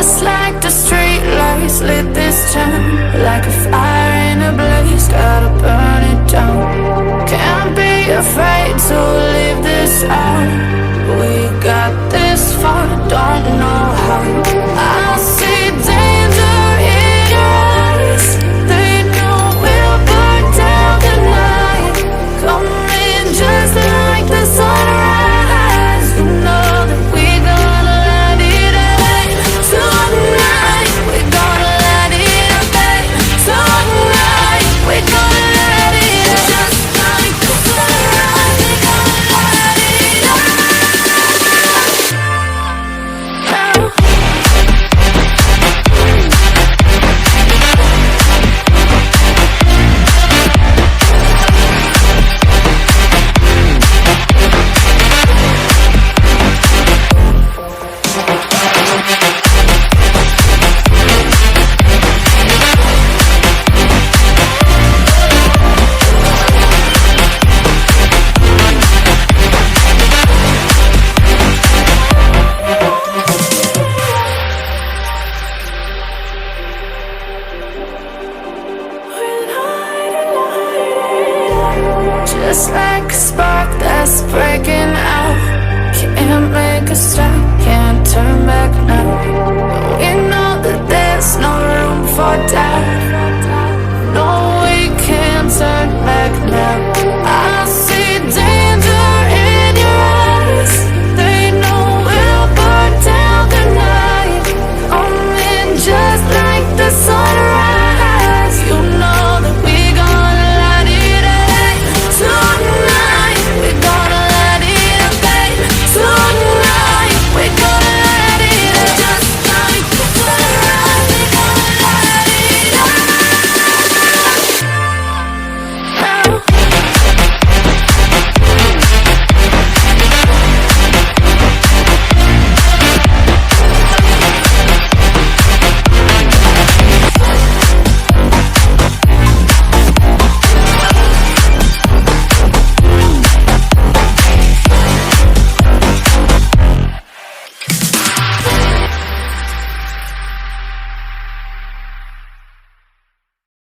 Just like the street lights lit this town, like a fire in a blaze, gotta burn it down. Can't be afraid to leave this out. We got this far, don't know how. I see danger in your eyes. They know we'll burn down the night. Coming just like the sunrise. You know that we're gonna let it rain. Tonight we're gonna let it rain. Tonight we're gonna let it rain. Just like the sunrise, we're gonna let it rain. Just like a spark that's breaking out, can't make a stop.